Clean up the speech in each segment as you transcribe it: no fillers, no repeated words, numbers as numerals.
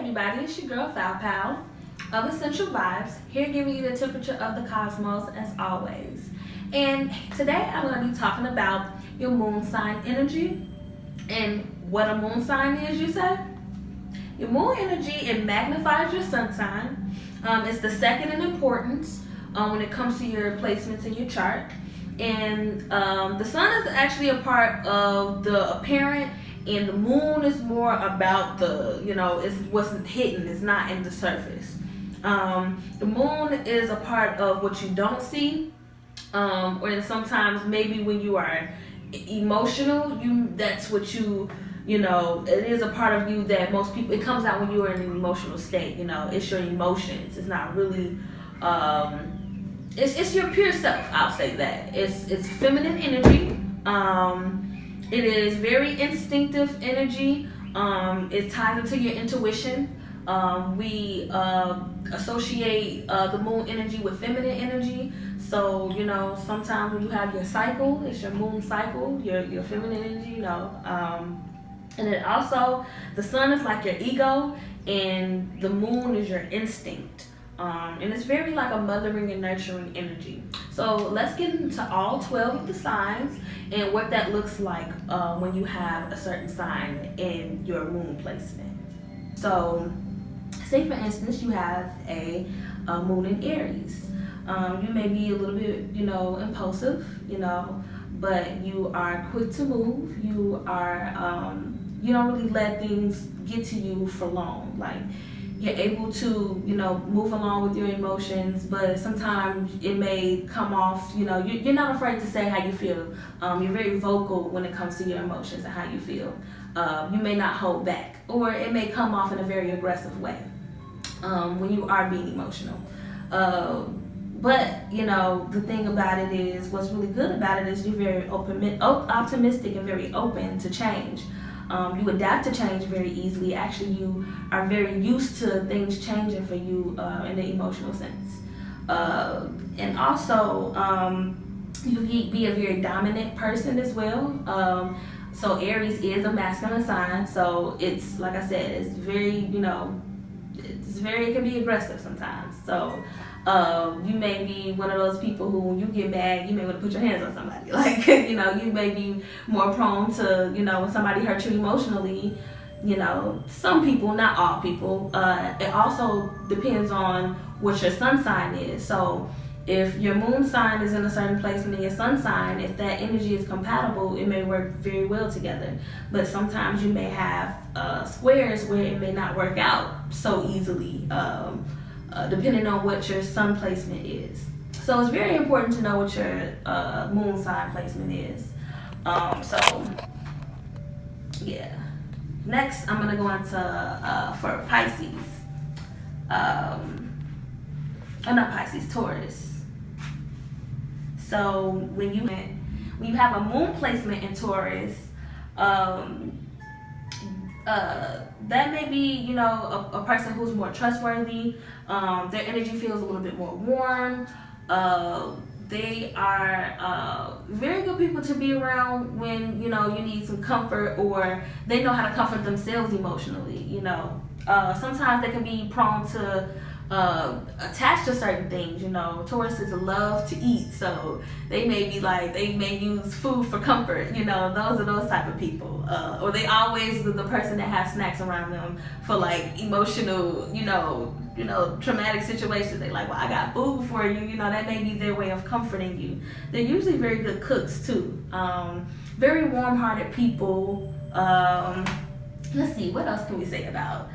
everybody, it's your girl Foul Pal of Essential Vibes, here giving you the temperature of the cosmos as always. And today I'm going to be talking about your moon sign energy. And what a moon sign is, you say? Your moon energy, it magnifies your sun sign. It's the second in importance when it comes to your placements in your chart. And the sun is actually a part of the apparent, and the moon is more about the, it's what's hidden, it's not in the surface. The moon is a part of what you don't see, or sometimes maybe when you are emotional, that's what it is a part of you that most people, it comes out when you are in an emotional state. It's your emotions. It's not really it's your pure self. I'll say that it's feminine energy. It is very instinctive energy. It ties into your intuition. We associate the moon energy with feminine energy. So sometimes when you have your cycle, it's your moon cycle, your feminine energy. And then also the sun is like your ego, and the moon is your instinct. And it's very like a mothering and nurturing energy. So let's get into all 12 of the signs and what that looks like when you have a certain sign in your moon placement. So say for instance you have a moon in Aries. You may be a little bit, impulsive, but you are quick to move. You are, you don't really let things get to you for long. Like, you're able to, move along with your emotions, but sometimes it may come off, you're not afraid to say how you feel. You're very vocal when it comes to your emotions and how you feel. You may not hold back, or it may come off in a very aggressive way when you are being emotional. But the thing about it is, what's really good about it is you're very optimistic and very open to change. You adapt to change very easily. Actually, you are very used to things changing for you in the emotional sense. And also, you be a very dominant person as well. So Aries is a masculine sign. So it's, like I said, it's very, it can be aggressive sometimes. So you may be one of those people who, when you get mad, you may want to put your hands on somebody. Like, you may be more prone to, when somebody hurts you emotionally, some people, not all people. It also depends on what your sun sign is. So if your moon sign is in a certain placement in your sun sign, if that energy is compatible, it may work very well together. But sometimes you may have squares where it may not work out so easily. Depending on what your sun placement is. So it's very important to know what your moon sign placement is. Yeah. Next, I'm gonna go into for Pisces. Not Pisces, Taurus. So when you have a moon placement in Taurus, that may be, a person who's more trustworthy. Their energy feels a little bit more warm. They are very good people to be around when, you need some comfort, or they know how to comfort themselves emotionally. Sometimes they can be prone to attached to certain things. Tauruses love to eat, so they may use food for comfort. Those are those type of people. Or they always the person that has snacks around them for like emotional, traumatic situations. They like, well, I got food for you. That may be their way of comforting you. They're usually very good cooks too. Very warm-hearted people. Let's see, what else can we say about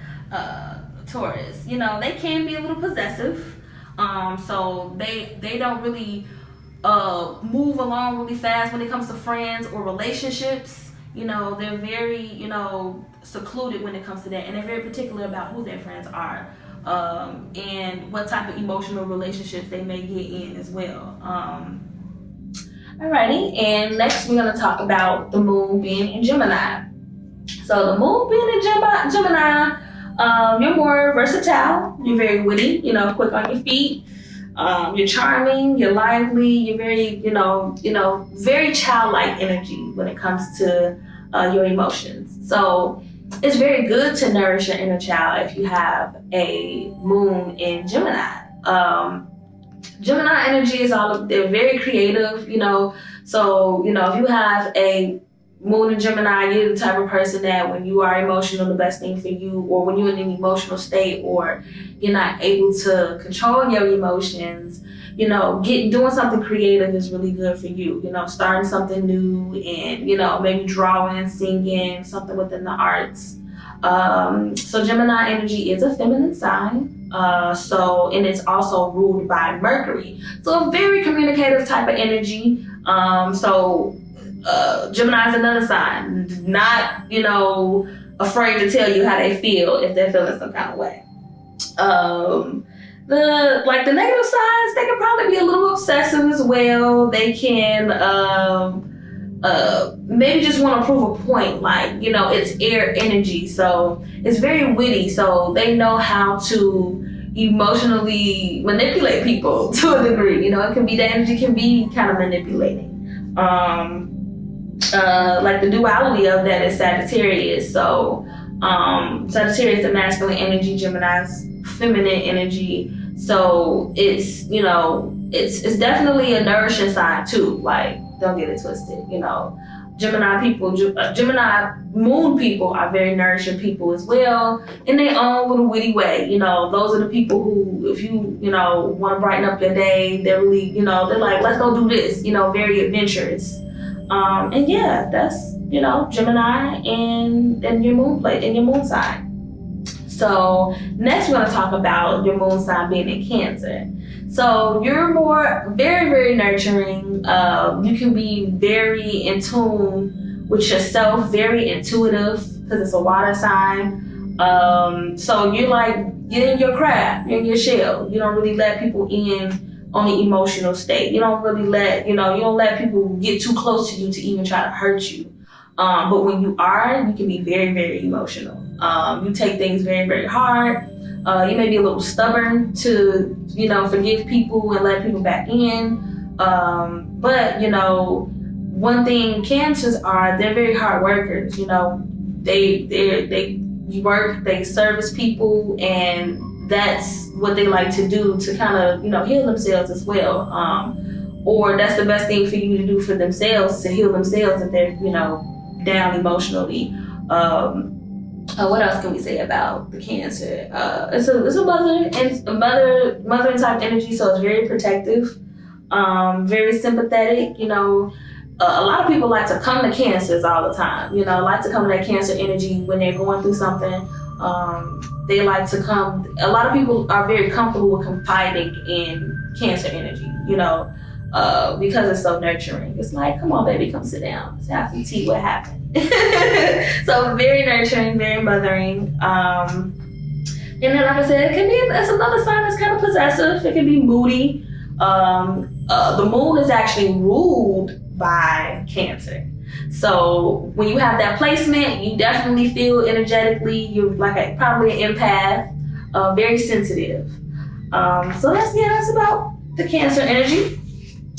Taurus? They can be a little possessive. So they don't really move along really fast when it comes to friends or relationships. They're very, secluded when it comes to that, and they're very particular about who their friends are, and what type of emotional relationships they may get in as well. Alrighty, and next we're gonna talk about the moon being in Gemini. So the moon being in Gemini, you're more versatile, you're very witty, quick on your feet, you're charming, you're lively, you're very, very childlike energy when it comes to your emotions. So it's very good to nourish your inner child if you have a moon in Gemini. Gemini energy is they're very creative, so, if you have a moon in Gemini, you're the type of person that when you are emotional, the best thing for you, or when you're in an emotional state, or you're not able to control your emotions, doing something creative is really good for you. Starting something new and, maybe drawing, singing, something within the arts. So Gemini energy is a feminine sign. And it's also ruled by Mercury. So a very communicative type of energy. Gemini is another sign, not, afraid to tell you how they feel if they're feeling some kind of way. The negative sides, they can probably be a little obsessive as well. They can maybe just want to prove a point, it's air energy, so it's very witty, so they know how to emotionally manipulate people to a degree. The energy can be kind of manipulating. The duality of that is Sagittarius. So Sagittarius is masculine energy, Gemini's feminine energy. So it's it's definitely a nourishing sign too. Don't get it twisted. Gemini moon people are very nourishing people as well in their own little witty way. Those are the people who, if you want to brighten up your day, they're really they're like, let's go do this. Very adventurous. And yeah, that's Gemini and your moon plate and your moon sign. So next we're going to talk about your moon sign being in Cancer. So you're very, very nurturing. You can be very in tune with yourself, very intuitive because it's a water sign. So you're in your craft, you're in your shell. You don't really let people in on the emotional state. You don't really you don't let people get too close to you to even try to hurt you. But when you can be very, very emotional. You take things very, very hard. You may be a little stubborn to, forgive people and let people back in. But one thing Cancers are, they're very hard workers. They work, they service people, and that's what they like to do to kind of, heal themselves as well. Or that's the best thing for you to do for themselves, to heal themselves if they're, down emotionally. What else can we say about the Cancer? It's a mothering type energy, so it's very protective, very sympathetic. A lot of people like to come to Cancers all the time. Like to come to that Cancer energy when they're going through something. They like to come. A lot of people are very comfortable with confiding in Cancer energy. Because it's so nurturing. It's like, come on, baby, come sit down. Let's have some tea. What happened? So very nurturing, very mothering. And then, like I said, it's another sign that's kind of possessive. It can be moody. The moon is actually ruled by Cancer. So when you have that placement, you definitely feel energetically. You're probably an empath, very sensitive. So that's about the Cancer energy.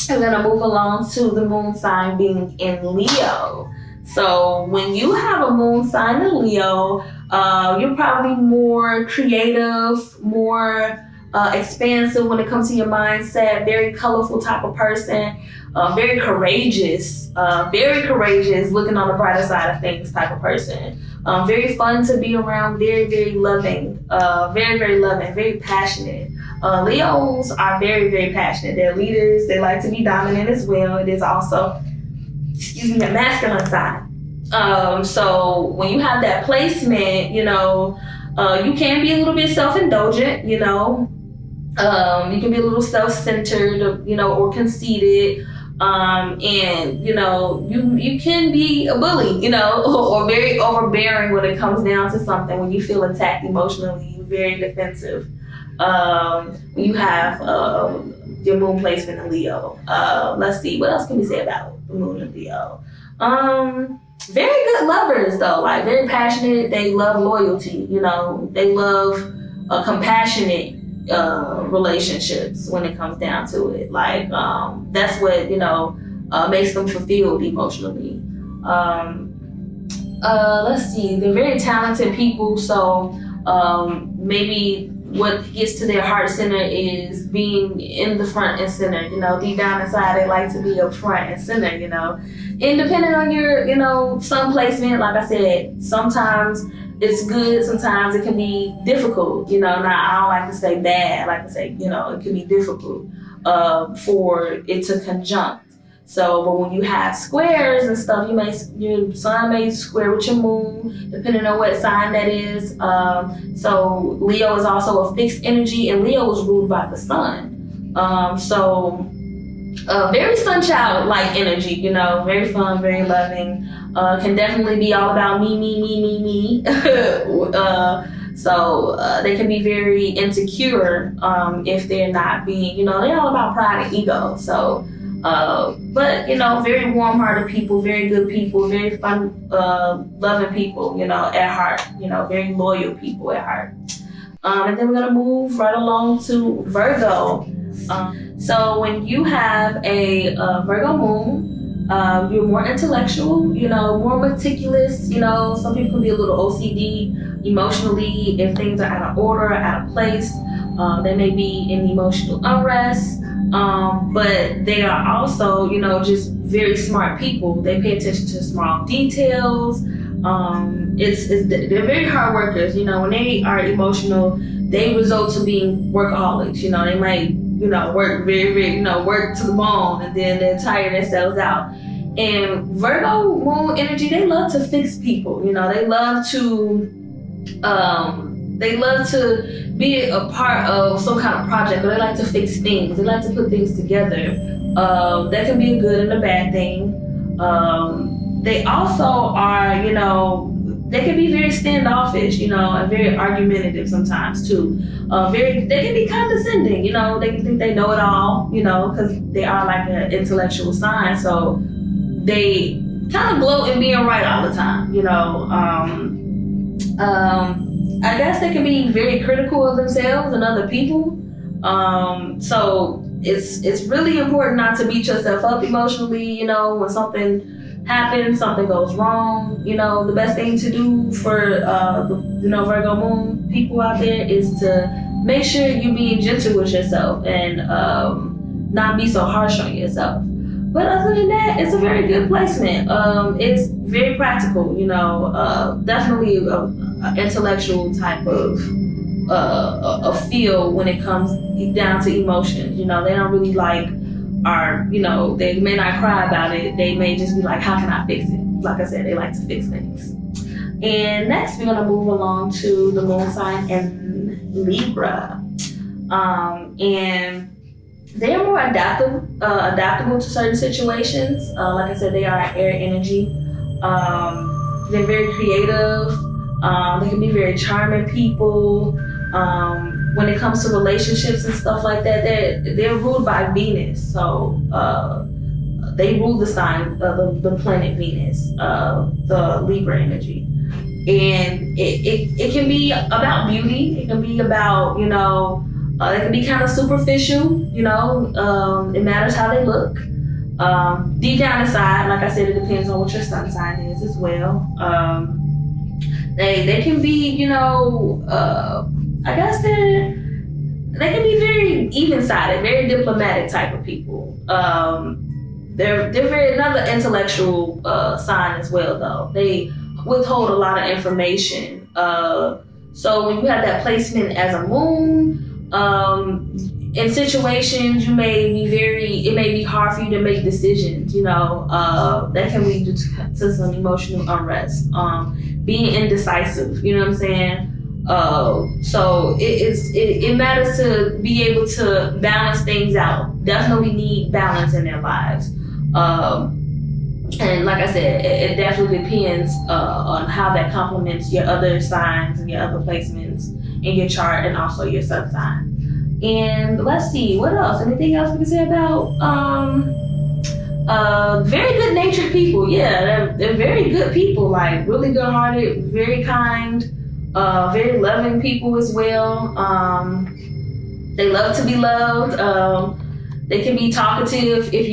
I'm gonna move along to the moon sign being in Leo. So when you have a moon sign in Leo, you're probably more creative, more expansive when it comes to your mindset, very colorful type of person, very courageous, looking on the brighter side of things type of person. Very fun to be around, very, very loving, very, very loving, very passionate. Leos are very, very passionate. They're leaders. They like to be dominant as well. It is also, a masculine side. So when you have that placement, you can be a little bit self-indulgent, you can be a little self-centered, or conceited. And you can be a bully, or very overbearing when it comes down to something. When you feel attacked emotionally, you're very defensive. When you have your moon placement in Leo. Let's see, what else can we say about the moon in Leo? Very good lovers though, very passionate. They love loyalty, they love compassionate relationships when it comes down to it. That's what makes them fulfilled emotionally. let's see, they're very talented people, so maybe what gets to their heart center is being in the front and center. You know, deep down inside, they like to be up front and center, you know. And depending on your, you know, sun placement, like I said, sometimes it's good, sometimes it can be difficult, you know. Now, I don't like to say bad, I like to say, you know, it can be difficult for it to conjunct. So, but when you have squares and stuff, your sun may square with your moon, depending on what sign that is. So Leo is also a fixed energy, and Leo is ruled by the sun. Very sun child like energy, you know, very fun, very loving. Can definitely be all about me. So they can be very insecure if they're not being, you know, they're all about pride and ego. So. But, you know, very warm-hearted people, very good people, very fun, loving people, you know, at heart, you know, very loyal people at heart. And then we're going to move right along to Virgo. So when you have a Virgo moon, you're more intellectual, you know, more meticulous, you know, some people can be a little OCD emotionally if things are out of order, out of place. They may be in emotional unrest. But they are also, you know, just very smart people. They pay attention to small details. They're very hard workers. You know, when they are emotional, they result to being workaholics. You know, they might, you know, work very, you know, work to the bone, and then they're tired themselves out. And Virgo moon energy, they love to fix people. You know, they love to be a part of some kind of project, or they like to fix things. They like to put things together. That can be a good and a bad thing. They also are, you know, they can be very standoffish, you know, and very argumentative sometimes too. They can be condescending, you know, they can think they know it all, you know, because they are like an intellectual sign. So they kind of gloat in being right all the time, you know. I guess they can be very critical of themselves and other people. So it's really important not to beat yourself up emotionally, you know, when something happens, something goes wrong. You know, the best thing to do for the Virgo moon people out there is to make sure you're being gentle with yourself and not be so harsh on yourself. But other than that, it's a very good placement. It's very practical, you know, definitely an intellectual type of a feel when it comes down to emotions. You know, they don't really you know, they may not cry about it. They may just be like, how can I fix it? Like I said, they like to fix things. And next, we're gonna move along to the moon sign in Libra. And they are more adaptable to certain situations. Like I said, they are air energy. They're very creative. They can be very charming people. When it comes to relationships and stuff like that, they're ruled by Venus. So they rule the sign, the planet Venus, the Libra energy. And it can be about beauty. It can be about, you know, they can be kind of superficial, you know, it matters how they look. Deep down inside, like I said, it depends on what your sun sign is as well. They can be, you know, I guess they can be very even-sided, very diplomatic type of people. They're very another intellectual sign as well, though. They withhold a lot of information. So when you have that placement as a moon, in situations it may be hard for you to make decisions, you know, that can lead to some emotional unrest, being indecisive, you know what I'm saying? So it matters to be able to balance things out. Definitely need balance in their lives. And like I said, it definitely depends on how that complements your other signs and your other placements in your chart, and also your sun sign. And let's see, what else? Anything else we can say about very good natured people? Yeah, they're very good people, like really good hearted, very kind, very loving people as well. They love to be loved. They can be talkative if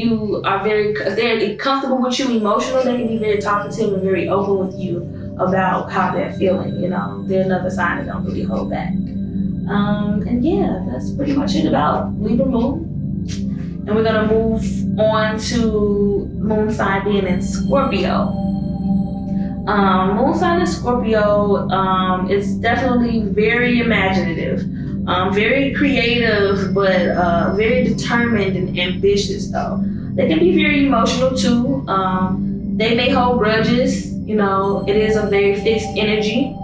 they're comfortable with you emotionally. They can be very talkative and very open with you about how they're feeling. They're another sign that don't really hold back. And yeah, that's pretty much it about Libra moon. And we're gonna move on to moon sign being in Scorpio. Moon sign in Scorpio is definitely very imaginative, very creative, but very determined and ambitious though. They can be very emotional too. They may hold grudges. It is a very fixed energy.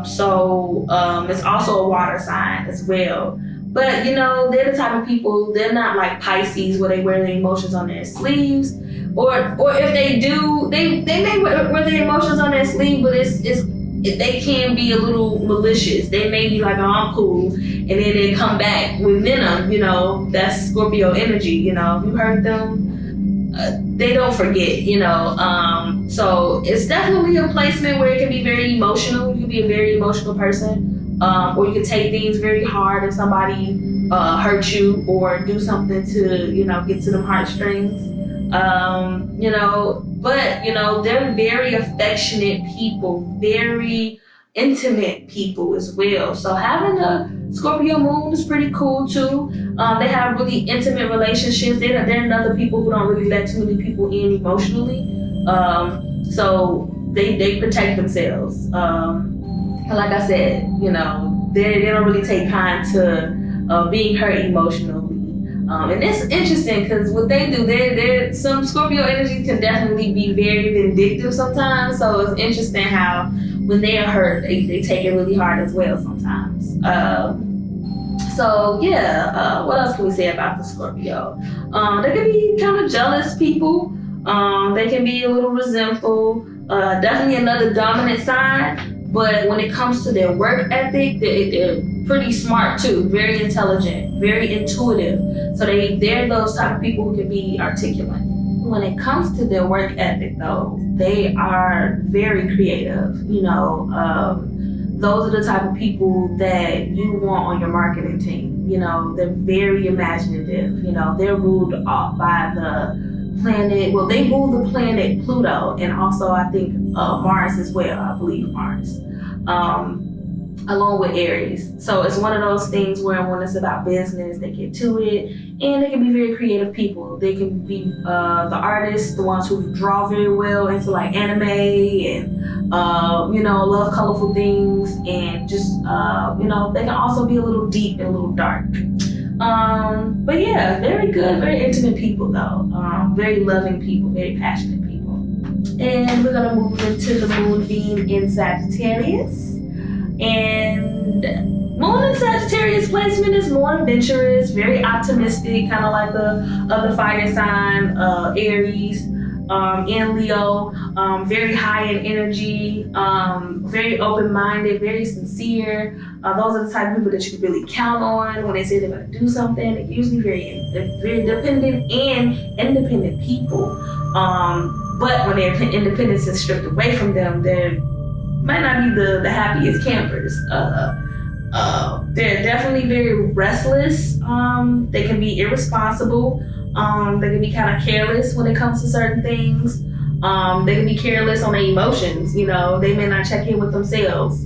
So it's also a water sign as well. But they're the type of people, they're not like Pisces where they wear their emotions on their sleeves. Or if they do, they may wear their emotions on their sleeve, but they can be a little malicious. They may be like, oh, I'm cool, and then they come back with venom. That's Scorpio energy. If you hurt them, they don't forget. So it's definitely a placement where it can be very emotional. You can be a very emotional person, or you can take things very hard if somebody hurt you or do something to get to them heartstrings. But they're very affectionate people, very intimate people as well. So having a Scorpio moon is pretty cool too. They have really intimate relationships. They're another people who don't really let too many people in emotionally. So they protect themselves. And like I said, they don't really take kind to being hurt emotionally. And it's interesting because what they do, some Scorpio energy can definitely be very vindictive sometimes. So it's interesting how when they are hurt, they take it really hard as well sometimes. What else can we say about the Scorpio? They can be kind of jealous people. They can be a little resentful. Definitely another dominant sign. But when it comes to their work ethic, they're pretty smart too, very intelligent, very intuitive. So they're those type of people who can be articulate. When it comes to their work ethic though, they are very creative. Those are the type of people that you want on your marketing team. They're very imaginative. They're ruled off by the planet. Well, they rule the planet Pluto, and also I think Mars as well. I believe Mars, along with Aries. So it's one of those things where when it's about business, they get to it, and they can be very creative people. They can be the artists, the ones who draw very well into like anime and love colorful things, and just they can also be a little deep and a little dark. But yeah, very good, very intimate people though. Very loving people, very passionate people. And we're gonna move into the moon being in Sagittarius. And moon in Sagittarius placement is more adventurous, very optimistic, kind of like the other fire sign, Aries, and Leo. Very high in energy, very open-minded, very sincere. Those are the type of people that you can really count on when they say they're going to do something. They're usually very dependent and independent people. But when their independence is stripped away from them, they might not be the happiest campers. They're definitely very restless. They can be irresponsible. They can be kind of careless when it comes to certain things. They can be careless on their emotions. They may not check in with themselves.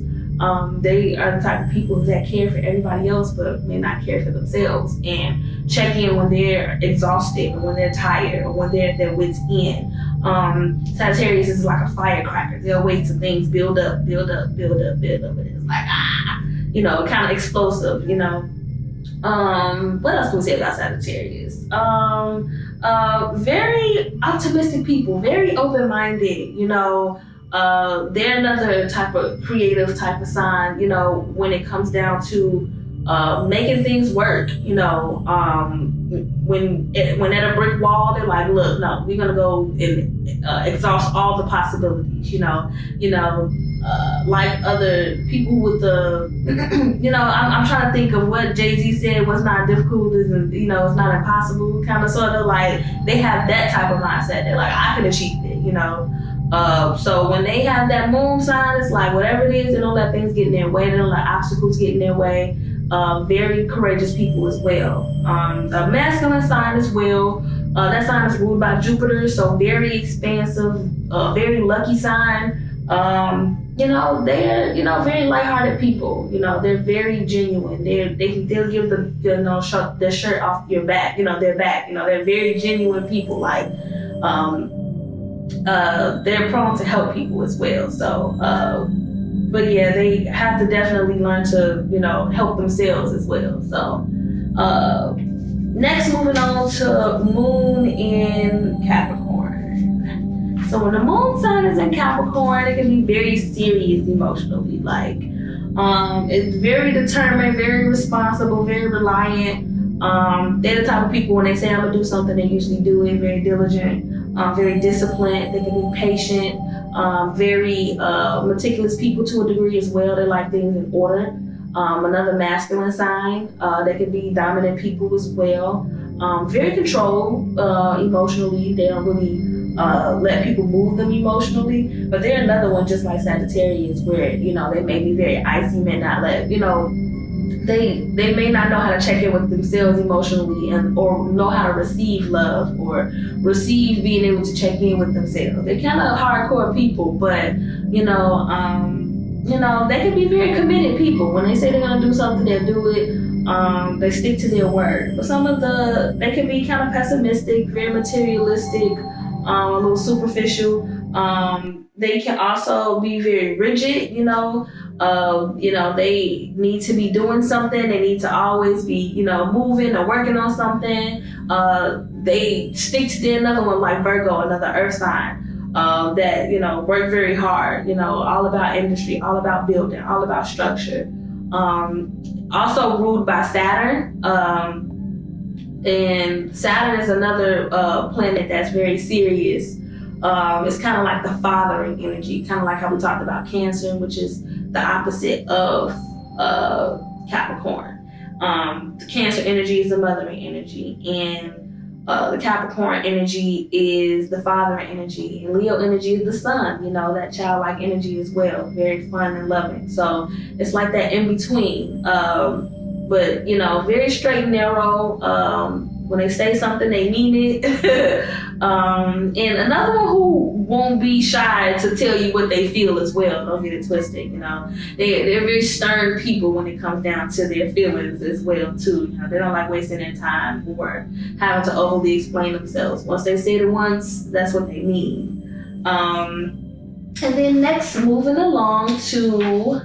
They are the type of people that care for everybody else but may not care for themselves, and check in when they're exhausted or when they're tired or when they're at their wits' end. Sagittarius is like a firecracker. They'll wait till things build up, and it's like, kind of explosive, What else can we say about Sagittarius? Very optimistic people, very open-minded, they're another type of creative type of sign, when it comes down to making things work, when at a brick wall, they're like, look, no, we're gonna go and exhaust all the possibilities, like other people with the, I'm trying to think of what Jay-Z said, what's not difficult isn't, it's not impossible, kind of sort of like, they have that type of mindset. They're like, I can achieve it, So when they have that moon sign, it's like whatever it is, they don't let things get in their way, they don't let obstacles get in their way. Very courageous people as well. A masculine sign as well. That sign is ruled by Jupiter, so very expansive, very lucky sign. They're very lighthearted people. They're very genuine. They'll give their shirt off your back. Their back. They're very genuine people. Like they're prone to help people as well. So but yeah, they have to definitely learn to help themselves as well. So next, moving on to Moon in Capricorn. So when the Moon sign is in Capricorn, it can be very serious emotionally. Like it's very determined, very responsible, very reliant. They're the type of people when they say I'm gonna do something, they usually do it. Very diligent, very disciplined. They can be patient, very meticulous people to a degree as well. They like things in order. Another masculine sign, they can be dominant people as well. Very controlled emotionally. They don't really let people move them emotionally. But they're another one, just like Sagittarius, where they may be very icy, may not let they may not know how to check in with themselves emotionally or know how to receive love or receive being able to check in with themselves. They're kind of hardcore people, but they can be very committed people. When they say they're gonna do something, they'll do it. They stick to their word. But they can be kind of pessimistic, very materialistic, a little superficial. They can also be very rigid. They need to be doing something. They need to always be, moving or working on something. They stick to another one like Virgo, another earth sign, that, work very hard, all about industry, all about building, all about structure. Also ruled by Saturn. And Saturn is another planet that's very serious. It's kind of like the fathering energy, kind of like how we talked about Cancer, which is the opposite of Capricorn. The Cancer energy is the mothering energy, and the Capricorn energy is the fathering energy, and Leo energy is the sun, that childlike energy as well, very fun and loving. So it's like that in between. But very straight and narrow. When they say something, they mean it. And another one who won't be shy to tell you what they feel as well. Don't get it twisted. They're very stern people when it comes down to their feelings as well too. They don't like wasting their time or having to overly explain themselves. Once they say it once, that's what they mean. And then next, moving along to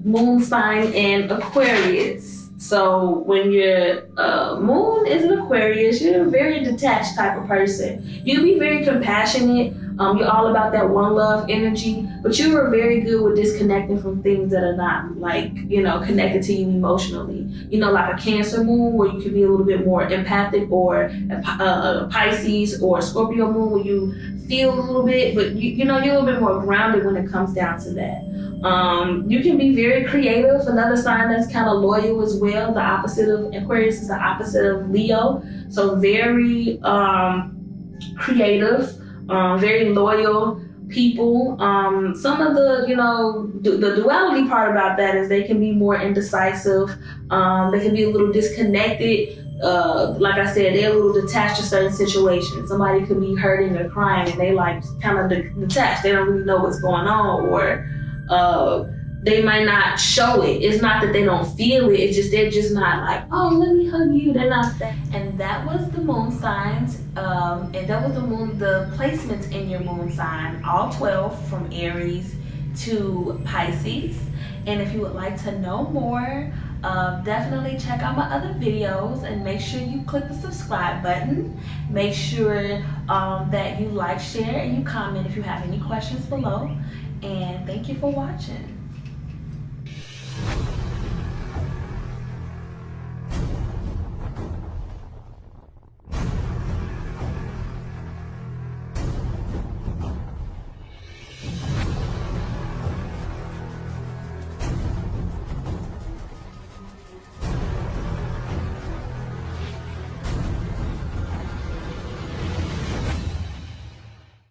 Moon sign in Aquarius. So when your moon is in Aquarius, you're a very detached type of person. You'll be very compassionate. You're all about that one love energy, but you are very good with disconnecting from things that are not connected to you emotionally. Like a Cancer moon where you can be a little bit more empathic, or a Pisces or a Scorpio moon where you feel a little bit, but you're a little bit more grounded when it comes down to that. You can be very creative. Another sign that's kind of loyal as well. The opposite of Aquarius is the opposite of Leo. So very creative, very loyal people. Some of the duality part about that is they can be more indecisive. They can be a little disconnected. Like I said, they're a little detached to certain situations. Somebody could be hurting or crying and they kind of detached. They don't really know what's going on, or they might not show it. It's not that they don't feel it. It's just they're just not like, oh, let me hug you. They're not that. And that was the moon signs. And that was the placements in your moon sign, all 12 from Aries to Pisces. And if you would like to know more, definitely check out my other videos and make sure you click the subscribe button. Make sure that you like, share, and you comment if you have any questions below. And thank you for watching.